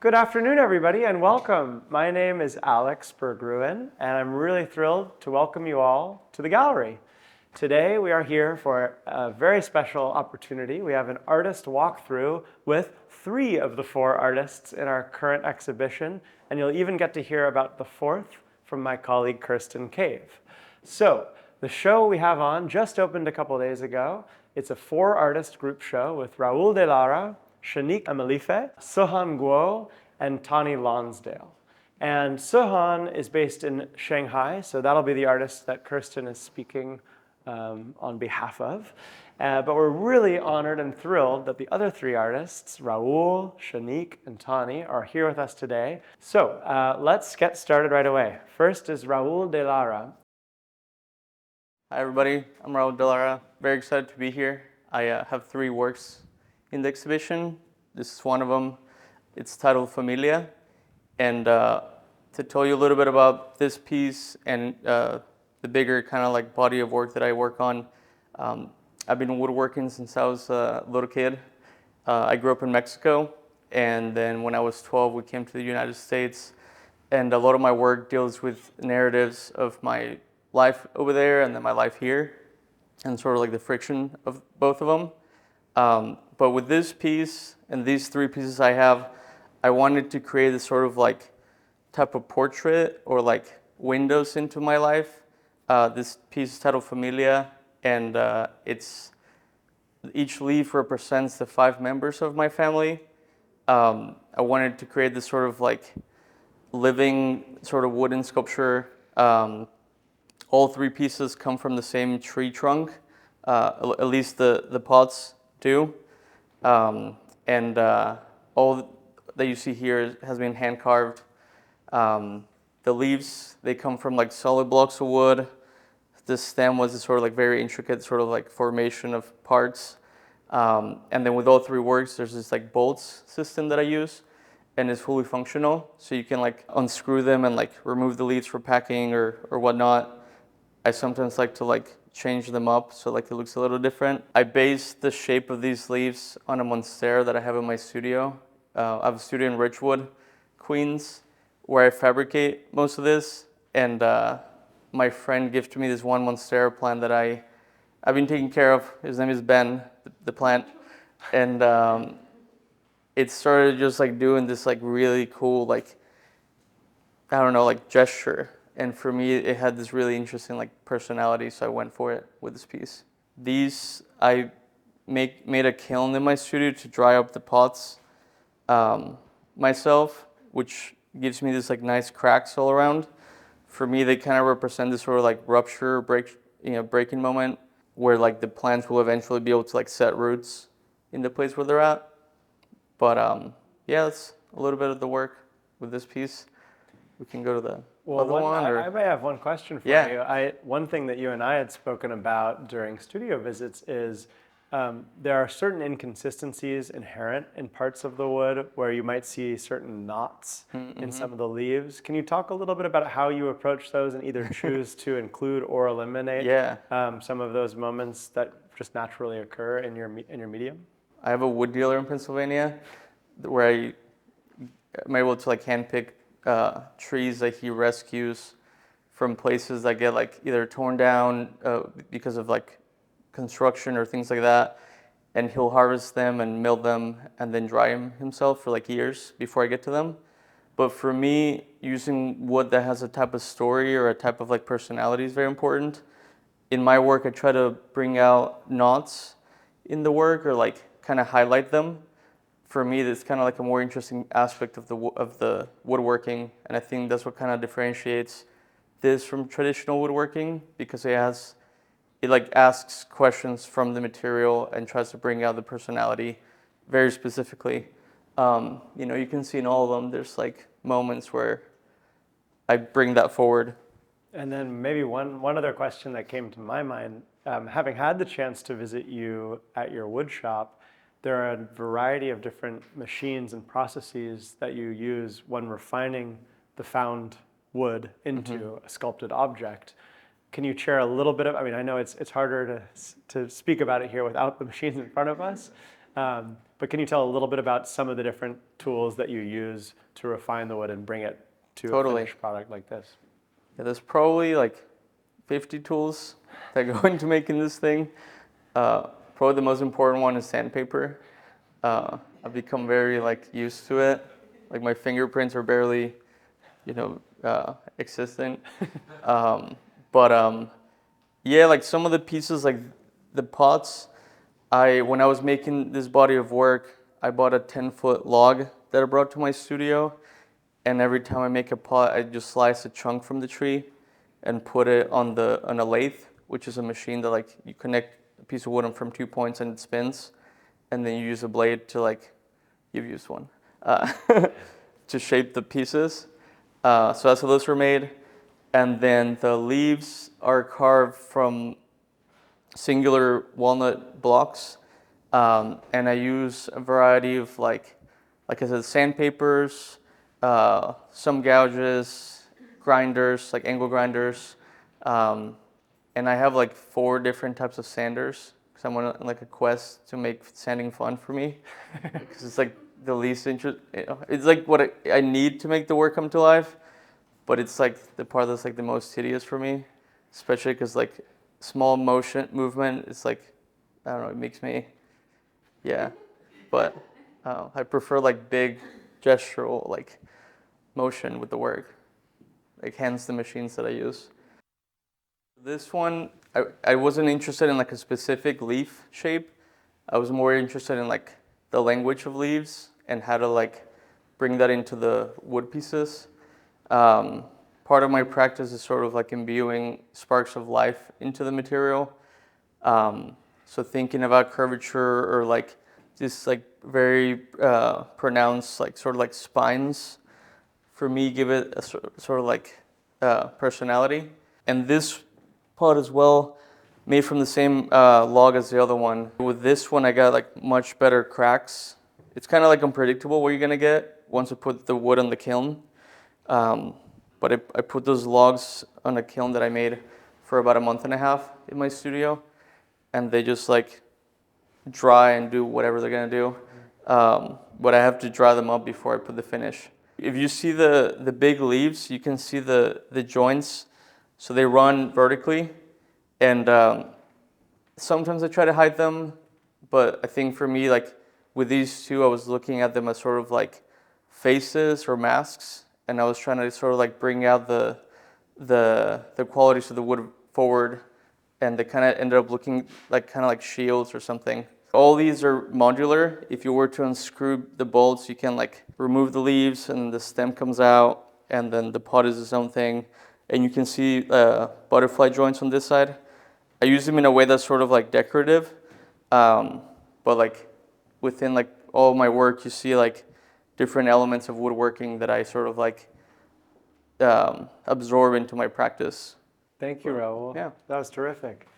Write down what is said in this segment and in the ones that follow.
Good afternoon, everybody, and welcome. My name is Alex Berggruen, and I'm really thrilled to welcome you all to the gallery. Today, we are here for a very special opportunity. We have an artist walkthrough with 3 of the 4 artists in our current exhibition, and you'll even get to hear about the 4th from my colleague Kirsten Cave. So, the show we have on just opened a couple days ago. It's a 4-artist group show with Raul De Lara, Shanique Emelife, Sihan Guo, and Tahnee Lonsdale. And Sihan is based in Shanghai, so that'll be the artist that Kirsten is speaking on behalf of. But we're really honored and thrilled that the other 3 artists, Raul, Shanique, and Tahnee, are here with us today. So let's get started right away. First is Raul De Lara. Hi everybody, I'm Raul De Lara. Very excited to be here. I have 3 works in the exhibition. This is one of them. It's titled Familia. And to tell you a little bit about this piece and the bigger kind of like body of work that I work on, I've been woodworking since I was a little kid. I grew up in Mexico, and then when I was 12, we came to the United States, and a lot of my work deals with narratives of my life over there and then my life here, and sort of like the friction of both of them. But with this piece and these 3 pieces I wanted to create this sort of like type of portrait or like windows into my life. This piece is titled Familia, and each leaf represents the 5 members of my family. I wanted to create this sort of like living sort of wooden sculpture. All 3 pieces come from the same tree trunk, at least the pots do. And all that you see here has been hand carved. The leaves, they come from like solid blocks of wood. The stem was a sort of like very intricate sort of like formation of parts. And then with all 3 works, there's this like bolts system that I use, and it's fully functional. So you can like unscrew them and like remove the leaves for packing or whatnot. I sometimes like to like change them up so like it looks a little different. I based the shape of these leaves on a monstera that I have in my studio. I have a studio in Ridgewood, Queens, where I fabricate most of this. And my friend gifted me this one monstera plant that I've been taking care of. His name is Ben, the plant. And it started just like doing this like really cool like, I don't know, like gesture. And for me, it had this really interesting like personality, so I went for it with this piece. These, I made a kiln in my studio to dry up the pots myself, which gives me this like nice cracks all around. For me, they kind of represent this sort of like rupture, breaking moment where like the plants will eventually be able to like set roots in the place where they're at. But yeah, that's a little bit of the work with this piece. We can go to the other one. I may have one question for you. One thing that you and I had spoken about during studio visits is there are certain inconsistencies inherent in parts of the wood where you might see certain knots in some of the leaves. Can you talk a little bit about how you approach those and either choose to include or eliminate some of those moments that just naturally occur in your medium? I have a wood dealer in Pennsylvania where I'm able to like handpick trees that he rescues from places that get like either torn down because of like construction or things like that, and he'll harvest them and mill them and then dry them himself for like years before I get to them. But for me, using wood that has a type of story or a type of like personality is very important. In my work, I try to bring out knots in the work or like kind of highlight them. For me, that's kind of like a more interesting aspect of the woodworking, and I think that's what kind of differentiates this from traditional woodworking, because it like asks questions from the material and tries to bring out the personality very specifically. You can see in all of them, there's like moments where I bring that forward. And then maybe one other question that came to my mind, having had the chance to visit you at your wood shop, there are a variety of different machines and processes that you use when refining the found wood into a sculpted object. Can you share a little bit of, I know it's harder to speak about it here without the machines in front of us, but but can you tell a little bit about some of the different tools that you use to refine the wood and bring it to a finished product like this? Yeah, there's probably like 50 tools that go into making this thing. Probably the most important one is sandpaper. I've become very like used to it. Like my fingerprints are barely, existent. But yeah, like some of the pieces, like the pots, when I was making this body of work, I bought a 10-foot log that I brought to my studio. And every time I make a pot, I just slice a chunk from the tree and put it on a lathe, which is a machine that like you connect a piece of wood from 2 points and it spins. And then you use a blade to you've used one, to shape the pieces. So that's how those were made. And then the leaves are carved from singular walnut blocks. And I use a variety of like I said, sandpapers, some gouges, grinders, like angle grinders. And I have like 4 different types of sanders because I'm on like a quest to make sanding fun for me. Because it's like the least interest, it's like what I need to make the work come to life. But it's like the part that's like the most tedious for me, especially because like small movement, it's like, I don't know, it makes me, yeah. But I prefer like big gestural like motion with the work, like hence the machines that I use. This one, I wasn't interested in like a specific leaf shape. I was more interested in like the language of leaves and how to like bring that into the wood pieces. Part of my practice is sort of like imbuing sparks of life into the material. So thinking about curvature or like this like very pronounced like sort of like spines, for me give it a sort of like personality. And this pot as well, made from the same log as the other one. With this one, I got like much better cracks. It's kind of like unpredictable what you're gonna get once I put the wood on the kiln. But I put those logs on a kiln that I made for about a month and a half in my studio, and they just like dry and do whatever they're gonna do. But I have to dry them up before I put the finish. If you see the big leaves, you can see the joints. So they run vertically, and sometimes I try to hide them, but I think for me, like with these two, I was looking at them as sort of like faces or masks, and I was trying to sort of like bring out the qualities of the wood forward, and they kind of ended up looking like kind of like shields or something. All these are modular. If you were to unscrew the bolts, you can like remove the leaves and the stem comes out, and then the pot is its own thing. And you can see butterfly joints on this side. I use them in a way that's sort of like decorative, but like within like all my work, you see like different elements of woodworking that I sort of like absorb into my practice. Thank you, Raul. Yeah. That was terrific.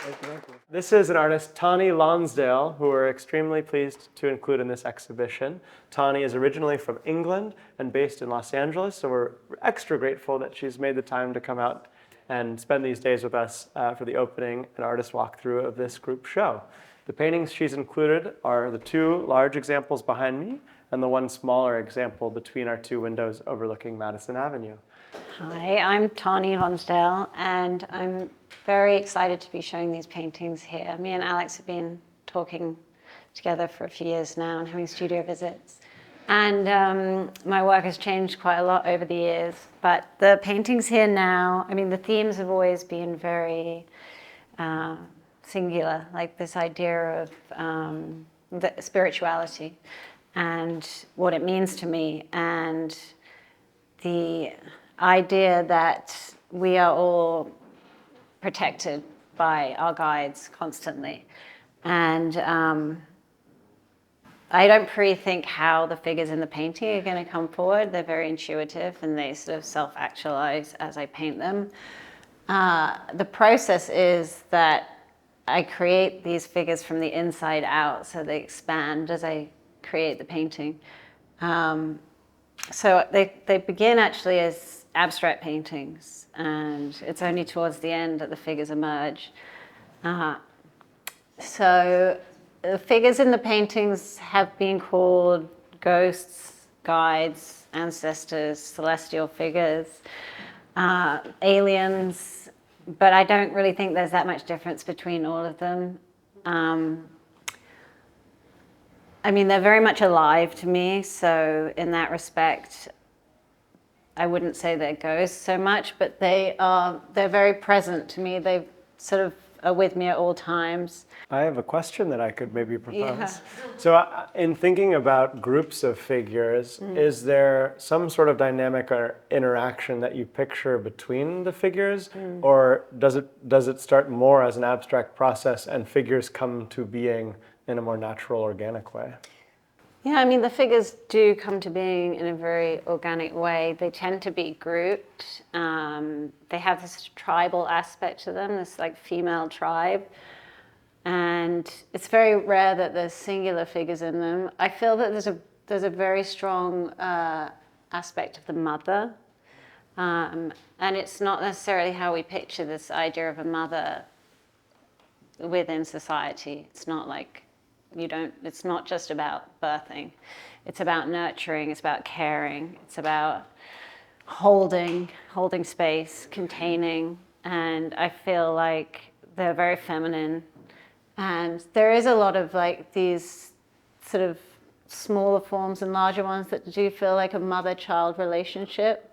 Thank you. This is an artist, Tahnee Lonsdale, who we're extremely pleased to include in this exhibition. Tahnee is originally from England and based in Los Angeles, so we're extra grateful that she's made the time to come out and spend these days with us for the opening and artist walkthrough of this group show. The paintings she's included are the 2 large examples behind me and the 1 smaller example between our 2 windows overlooking Madison Avenue. Hi, I'm Tahnee Lonsdale, and I'm very excited to be showing these paintings here. Me and Alex have been talking together for a few years now and having studio visits. And my work has changed quite a lot over the years, but the paintings here now, I mean, the themes have always been very singular, like this idea of the spirituality and what it means to me, and the idea that we are all protected by our guides constantly. And I don't pre-think how the figures in the painting are going to come forward. They're very intuitive and they sort of self-actualize as I paint them. The process is that I create these figures from the inside out, so they expand as I create the painting. So they begin actually as abstract paintings, and it's only towards the end that the figures emerge. So the figures in the paintings have been called ghosts, guides, ancestors, celestial figures, aliens, but I don't really think there's that much difference between all of them. I mean, they're very much alive to me, so in that respect, I wouldn't say they're ghosts so much, but they're very present to me. They sort of are with me at all times. I have a question that I could maybe propose. Yeah. So, in thinking about groups of figures, is there some sort of dynamic or interaction that you picture between the figures, or does it start more as an abstract process and figures come to being in a more natural, organic way? Yeah, I mean, the figures do come to being in a very organic way. They tend to be grouped. They have this tribal aspect to them, this like female tribe. And it's very rare that there's singular figures in them. I feel that there's a very strong aspect of the mother. And it's not necessarily how we picture this idea of a mother within society. It's not like it's not just about birthing. It's about nurturing, it's about caring, it's about holding space, containing. And I feel like they're very feminine. And there is a lot of like these sort of smaller forms and larger ones that do feel like a mother-child relationship.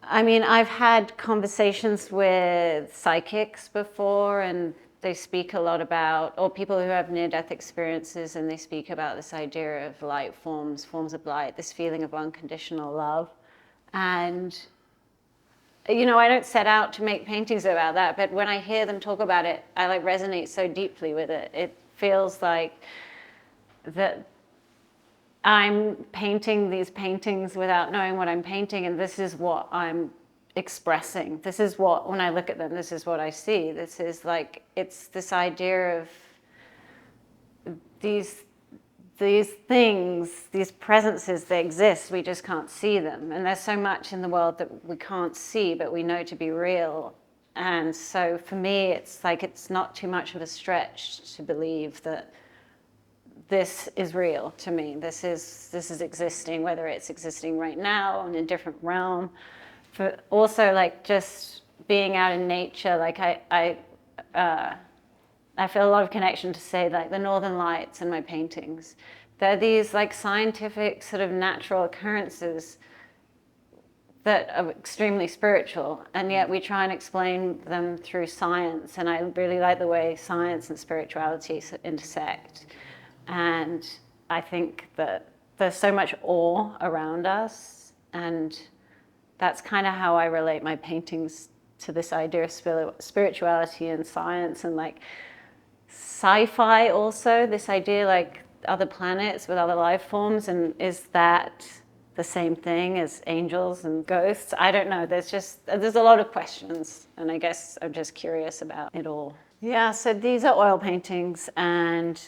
I mean, I've had conversations with psychics before, and they speak a lot about, or people who have near-death experiences, and they speak about this idea of light forms of light, this feeling of unconditional love. And, you know, I don't set out to make paintings about that, but when I hear them talk about it, I like resonate so deeply with it. It feels like that I'm painting these paintings without knowing what I'm painting, and this is what I'm expressing. This is what, when I look at them, this is what I see. This is like, it's this idea of these things, these presences, they exist, we just can't see them. And there's so much in the world that we can't see, but we know to be real. And so for me, it's like, it's not too much of a stretch to believe that this is real to me. This is existing, whether it's existing right now in a different realm. But also, like, just being out in nature, like I feel a lot of connection to, say, like the Northern Lights in my paintings. They're these like scientific sort of natural occurrences that are extremely spiritual, and yet we try and explain them through science. And I really like the way science and spirituality intersect. And I think that there's so much awe around us, and that's kind of how I relate my paintings to this idea of spirituality and science and like sci-fi also, this idea like other planets with other life forms, and is that the same thing as angels and ghosts? I don't know, there's a lot of questions, and I guess I'm just curious about it all. Yeah, so these are oil paintings, and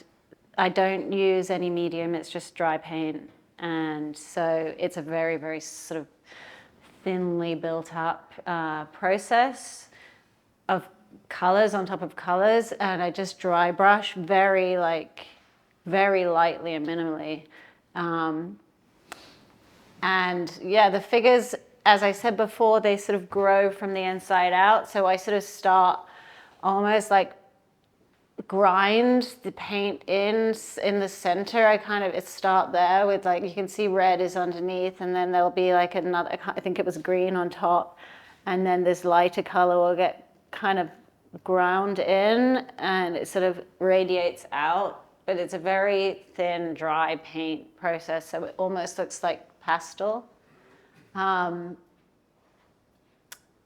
I don't use any medium, it's just dry paint. And so it's a very, very sort of thinly built up process of colors on top of colors. And I just dry brush very lightly and minimally. And yeah, the figures, as I said before, they sort of grow from the inside out. So I sort of start almost like grind the paint in the center. I start there with, like, you can see red is underneath, and then there'll be like another, I think it was green on top, and then this lighter color will get kind of ground in, and it sort of radiates out. But it's a very thin, dry paint process, so it almost looks like pastel.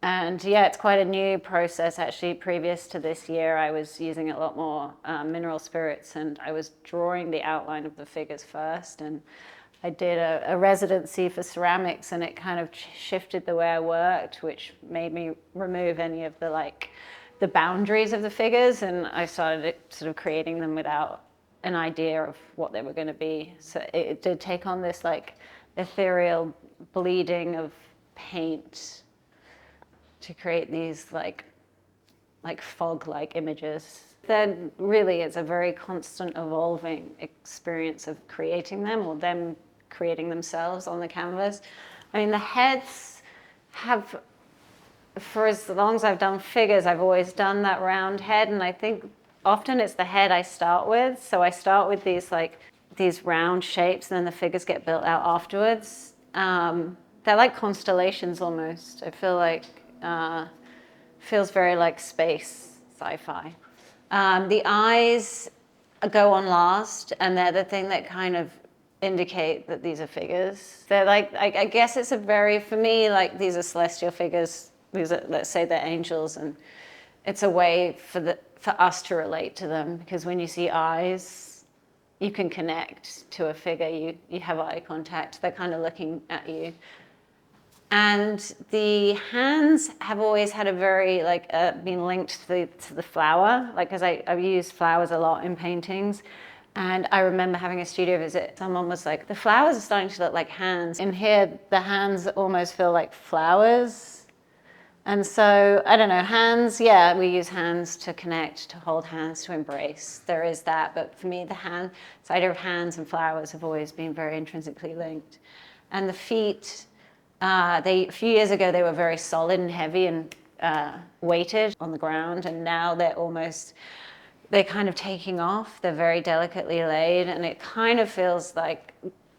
And yeah, it's quite a new process. Actually, previous to this year, I was using a lot more mineral spirits, and I was drawing the outline of the figures first. And I did a residency for ceramics, and it kind of shifted the way I worked, which made me remove any of the boundaries of the figures. And I started sort of creating them without an idea of what they were going to be. So it did take on this like ethereal bleeding of paint to create these like fog-like images. Then really it's a very constant evolving experience of creating them or them creating themselves on the canvas. I mean, the heads have, for as long as I've done figures, I've always done that round head, and I think often it's the head I start with. So I start with these round shapes, and then the figures get built out afterwards. They're like constellations almost. I feel like feels very like space sci-fi. The eyes go on last, and they're the thing that kind of indicate that these are figures. They're like, I guess it's a very, for me, like these are celestial figures. These are, let's say they're angels, and it's a way for us to relate to them, because when you see eyes, you can connect to a figure. You have eye contact. They're kind of looking at you. And the hands have always had a very, been linked to the flower, because I've used flowers a lot in paintings. And I remember having a studio visit. Someone was like, the flowers are starting to look like hands. In here, the hands almost feel like flowers. And so, I don't know, hands, yeah, we use hands to connect, to hold hands, to embrace. There is that. But for me, the idea of hands and flowers have always been very intrinsically linked. And the feet, a few years ago, they were very solid and heavy and weighted on the ground, and now they're kind of taking off. They're very delicately laid, and it kind of feels like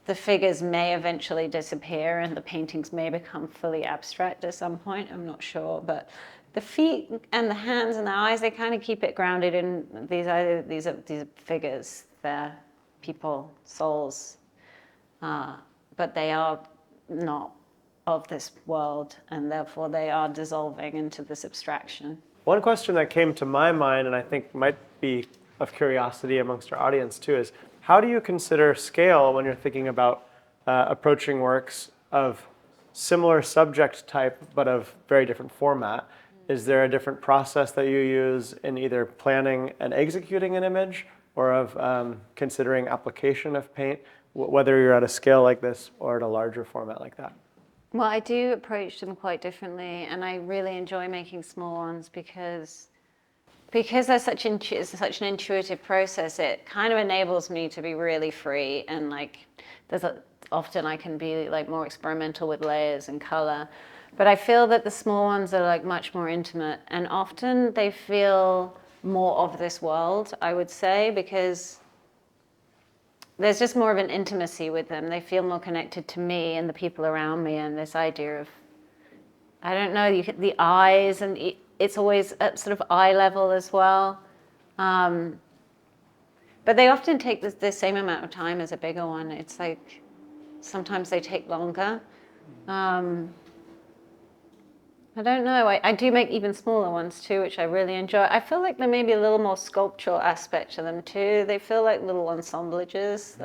the figures may eventually disappear and the paintings may become fully abstract at some point. I'm not sure, but the feet and the hands and the eyes, they kind of keep it grounded in these are figures. They're people, souls, but they are not of this world, and therefore they are dissolving into this abstraction. One question that came to my mind, and I think might be of curiosity amongst our audience too, is how do you consider scale when you're thinking about approaching works of similar subject type but of very different format? Is there a different process that you use in either planning and executing an image, or of considering application of paint, whether you're at a scale like this or at a larger format like that? Well, I do approach them quite differently, and I really enjoy making small ones because they're such an intuitive process. It kind of enables me to be really free, and often I can be like more experimental with layers and color. But I feel that the small ones are like much more intimate, and often they feel more of this world, I would say, because there's just more of an intimacy with them. They feel more connected to me and the people around me, and this idea of, I don't know, the eyes, and it's always at sort of eye level as well. But they often take the same amount of time as a bigger one. It's like, sometimes they take longer. I don't know. I do make even smaller ones too, which I really enjoy. I feel like there may be a little more sculptural aspect to them too. They feel like little ensemblages.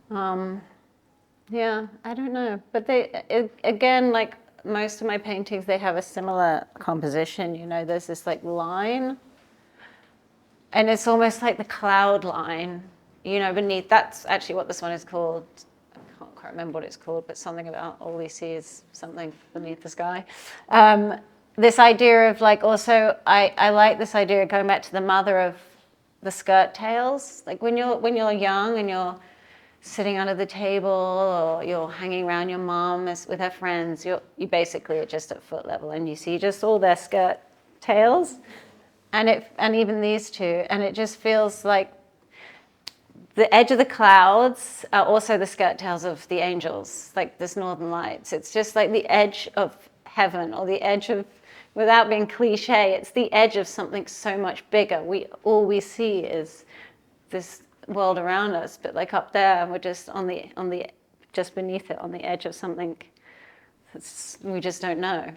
Yeah, I don't know. But again, like most of my paintings, they have a similar composition. You know, there's this like line, and it's almost like the cloud line, you know, beneath. That's actually what this one is called. I can't remember what it's called, but something about all we see is something beneath the sky. This idea of like, also, I like this idea of going back to the mother of the skirt tails. Like when you're young and you're sitting under the table, or you're hanging around your mom with her friends, you basically are just at foot level, and you see just all their skirt tails, and even these two, and it just feels like the edge of the clouds are also the skirt tails of the angels, like this northern lights. It's just like the edge of heaven, or the edge of, without being cliche, it's the edge of something so much bigger. All we see is this world around us, but like up there, we're just on the just beneath it, on the edge of something that's, we just don't know,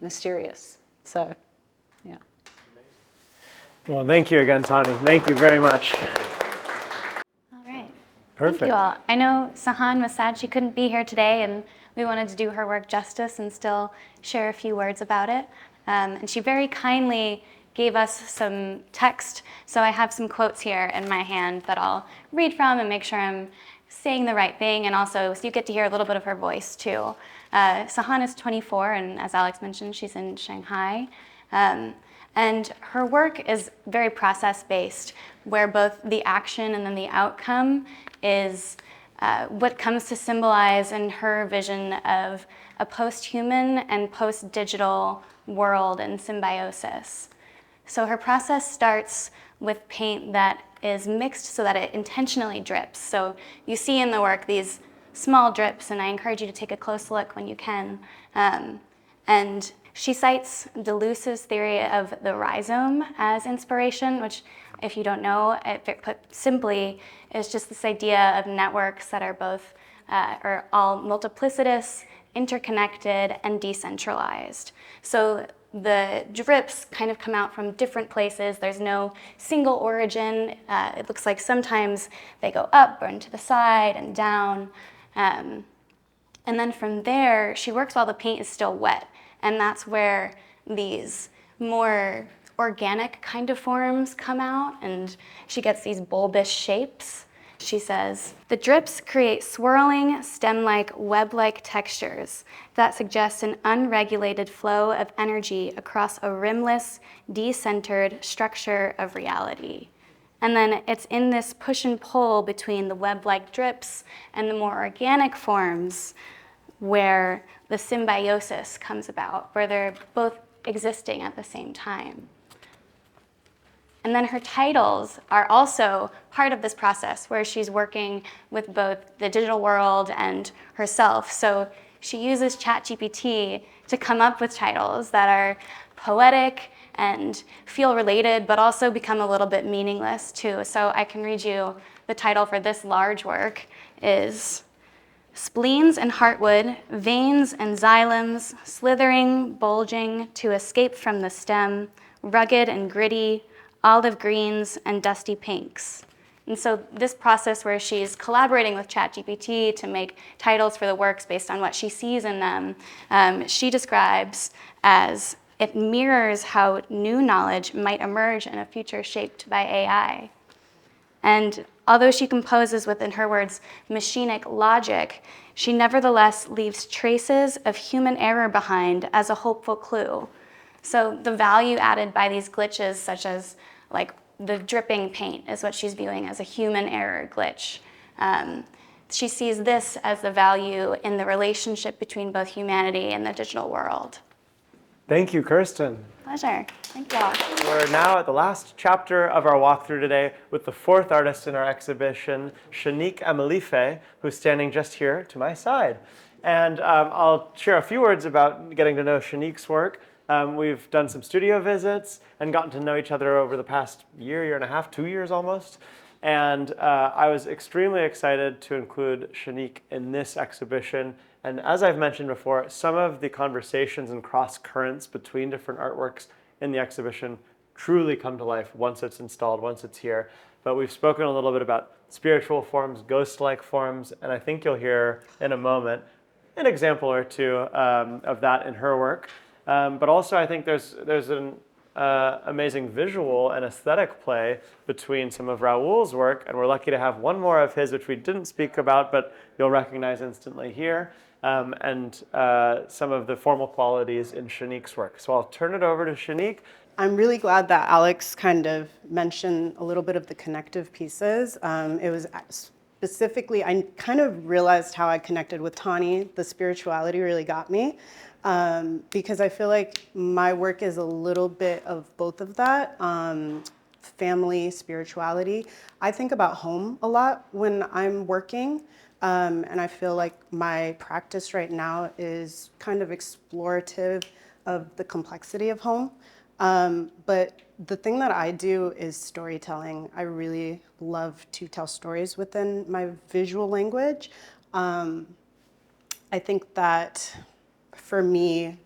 mysterious. So, yeah. Well, thank you again, Tahnee. Thank you very much. Perfect. Thank you all. I know Sihan was sad she couldn't be here today, and we wanted to do her work justice and still share a few words about it. And she very kindly gave us some text, so I have some quotes here in my hand that I'll read from and make sure I'm saying the right thing, and also so you get to hear a little bit of her voice too. Sihan is 24, and as Alex mentioned, she's in Shanghai. And her work is very process-based, where both the action and then the outcome is what comes to symbolize in her vision of a post-human and post-digital world in symbiosis. So her process starts with paint that is mixed so that it intentionally drips. So you see in the work these small drips, and I encourage you to take a close look when you can. And she cites Deleuze's theory of the rhizome as inspiration, which, if you don't know, put simply, is just this idea of networks that are both, are all multiplicitous, interconnected, and decentralized. So the drips kind of come out from different places. There's no single origin. It looks like sometimes they go up or to the side and down. And then from there, she works while the paint is still wet. And that's where these more organic kind of forms come out, and she gets these bulbous shapes. She says, the drips create swirling, stem-like, web-like textures that suggest an unregulated flow of energy across a rimless, decentered structure of reality. And then it's in this push and pull between the web-like drips and the more organic forms where the symbiosis comes about, where they're both existing at the same time. And then her titles are also part of this process where she's working with both the digital world and herself. So she uses ChatGPT to come up with titles that are poetic and feel related, but also become a little bit meaningless too. So I can read you the title for this large work is Spleens and Heartwood, Veins and Xylems, Slithering, Bulging to Escape from the Stem, Rugged and Gritty, Olive Greens and Dusty Pinks. And so this process where she's collaborating with ChatGPT to make titles for the works based on what she sees in them, she describes as it mirrors how new knowledge might emerge in a future shaped by AI. And although she composes with, in her words, machinic logic, she nevertheless leaves traces of human error behind as a hopeful clue. So the value added by these glitches, such as like the dripping paint, is what she's viewing as a human error glitch. She sees this as the value in the relationship between both humanity and the digital world. Thank you, Kirsten. Pleasure. Thank you all. We're now at the last chapter of our walkthrough today with the fourth artist in our exhibition, Shanique Emelife, who's standing just here to my side. And I'll share a few words about getting to know Shanique's work. We've done some studio visits and gotten to know each other over the past year and a half, 2 years almost. And I was extremely excited to include Shanique in this exhibition. And as I've mentioned before, some of the conversations and cross currents between different artworks in the exhibition truly come to life once it's installed, once it's here. But we've spoken a little bit about spiritual forms, ghost-like forms, and I think you'll hear in a moment an example or two of that in her work. But also I think there's an amazing visual and aesthetic play between some of Raul's work, and we're lucky to have one more of his, which we didn't speak about, but you'll recognize instantly here, and some of the formal qualities in Shanique's work. So I'll turn it over to Shanique. I'm really glad that Alex kind of mentioned a little bit of the connective pieces. It was specifically, I kind of realized how I connected with Tahnee. The spirituality really got me. Because I feel like my work is a little bit of both of that, family, spirituality. I think about home a lot when I'm working, and I feel like my practice right now is kind of explorative of the complexity of home. But the thing that I do is storytelling. I really love to tell stories within my visual language. I think that for me,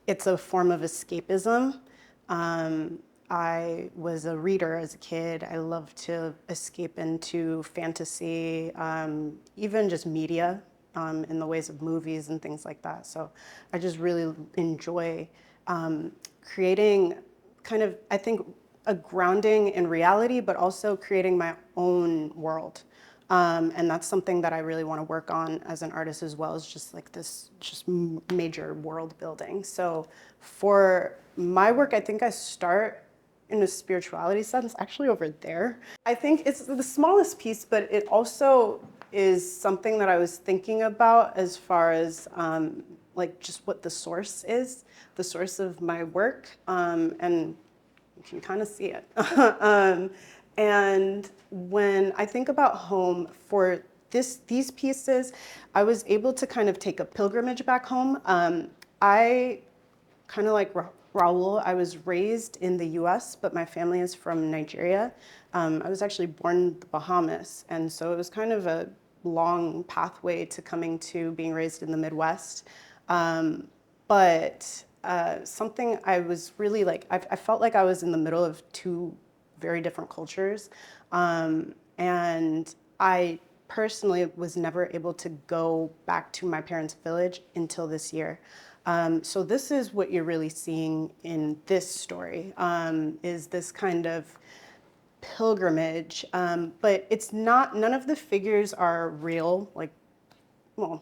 it's a form of escapism. I was a reader as a kid. I loved to escape into fantasy, even just media, in the ways of movies and things like that. So I just really enjoy creating kind of, I think, a grounding in reality, but also creating my own world. And that's something that I really want to work on as an artist as well, as just like this major world building. So for my work, I think I start in a spirituality sense, actually over there. I think it's the smallest piece, but it also is something that I was thinking about as far as like just what the source is, the source of my work, and you can kind of see it. And when I think about home for these pieces, I was able to kind of take a pilgrimage back home. I kind of like Raul, I was raised in the US, but my family is from Nigeria. I was actually born in the Bahamas, and so it was kind of a long pathway to coming to being raised in the Midwest. But something I was really like, I felt like I was in the middle of two very different cultures. And I personally was never able to go back to my parents' village until this year. So this is what you're really seeing in this story, is this kind of pilgrimage, but it's not, none of the figures are real, like, well,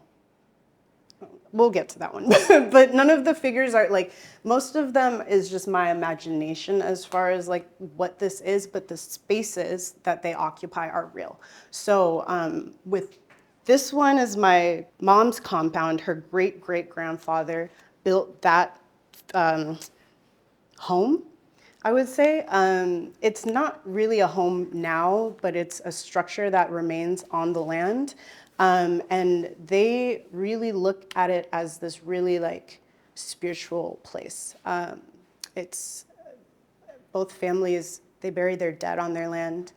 we'll get to that one, but none of the figures are like, most of them is just my imagination as far as like what this is, but the spaces that they occupy are real. So with this one is my mom's compound. Her great-great-grandfather built that home, I would say. It's not really a home now, but it's a structure that remains on the land. And they really look at it as this really like spiritual place. It's both families, they bury their dead on their land.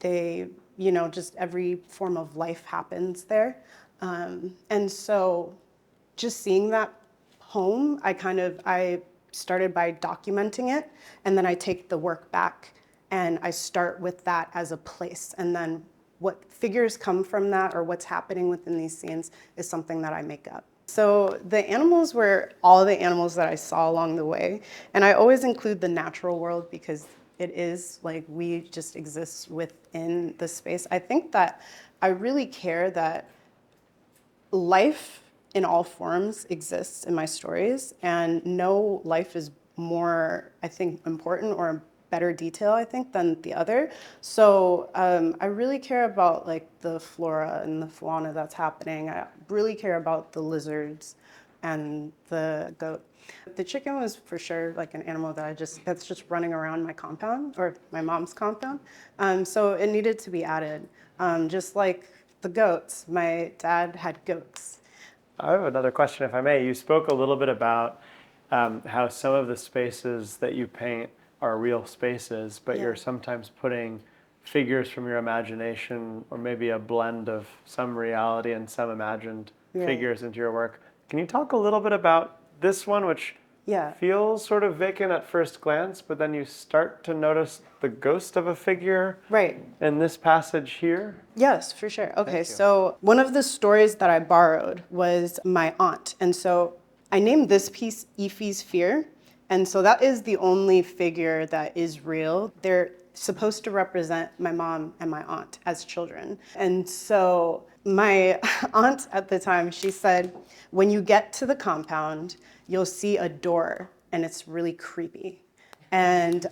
They, you know, just every form of life happens there. And so just seeing that home, I started by documenting it, and then I take the work back and I start with that as a place. And then what figures come from that or what's happening within these scenes is something that I make up. So the animals were all the animals that I saw along the way. And I always include the natural world because it is like we just exist within the space. I think that I really care that life in all forms exists in my stories, and no life is more, I think, important or better detail, I think, than the other. So I really care about like the flora and the fauna that's happening. I really care about the lizards and the goat. The chicken was for sure like an animal that that's just running around my compound, or my mom's compound. So it needed to be added. Just like the goats, my dad had goats. I have another question, if I may. You spoke a little bit about how some of the spaces that you paint are real spaces, but you're sometimes putting figures from your imagination or maybe a blend of some reality and some imagined figures into your work. Can you talk a little bit about this one, which feels sort of vacant at first glance, but then you start to notice the ghost of a figure in this passage here? Yes, for sure. Okay, so one of the stories that I borrowed was my aunt. And so I named this piece Ife's Fear. And so that is the only figure that is real. They're supposed to represent my mom and my aunt as children. And so my aunt at the time, she said, when you get to the compound, you'll see a door and it's really creepy. And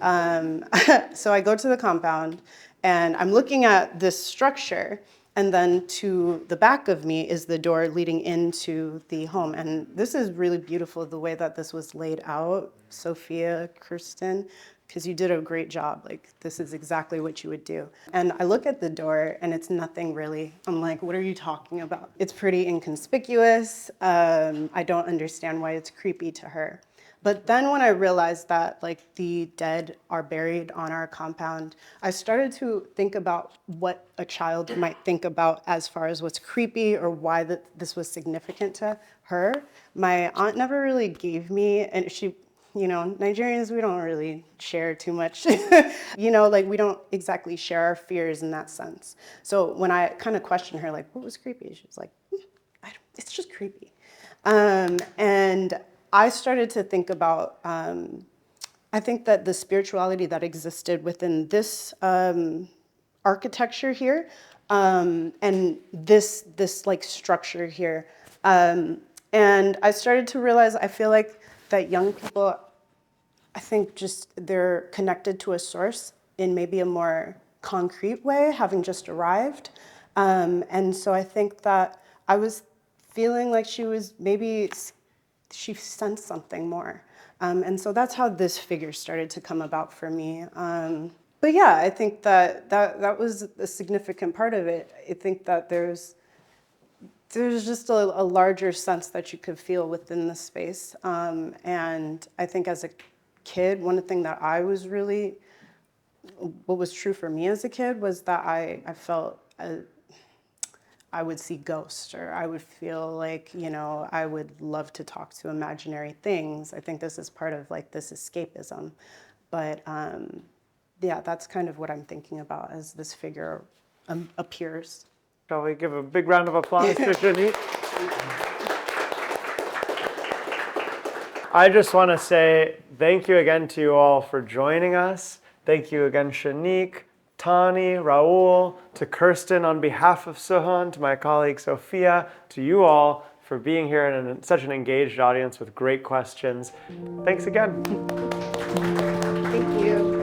so I go to the compound and I'm looking at this structure, and then to the back of me is the door leading into the home. And this is really beautiful, the way that this was laid out, Sophia, Kirsten, because you did a great job. Like, this is exactly what you would do. And I look at the door and it's nothing really. I'm like, what are you talking about? It's pretty inconspicuous. I don't understand why it's creepy to her. But then when I realized that like the dead are buried on our compound, I started to think about what a child might think about as far as what's creepy or why this was significant to her. My aunt never really gave me, and she, you know, Nigerians, we don't really share too much. You know, like we don't exactly share our fears in that sense. So when I kind of questioned her, like, what was creepy? She was like, it's just creepy. And I started to think about, I think that the spirituality that existed within this architecture here, and this like structure here. And I started to realize, I feel like that young people I think just they're connected to a source in maybe a more concrete way, having just arrived. And so I think that I was feeling like she sensed something more. And so that's how this figure started to come about for me. But yeah, I think that was a significant part of it. I think that there's just a larger sense that you could feel within the space. And I think as a kid, one thing that what was true for me as a kid was that I felt I would see ghosts, or I would feel like, I would love to talk to imaginary things. I think this is part of like this escapism. But yeah, that's kind of what I'm thinking about as this figure appears. Shall we give a big round of applause to Shanique? I just want to say thank you again to you all for joining us. Thank you again, Shanique, Tahnee, Raul, to Kirsten on behalf of Sihan, to my colleague Sophia, to you all for being here and in such an engaged audience with great questions. Thanks again. Thank you.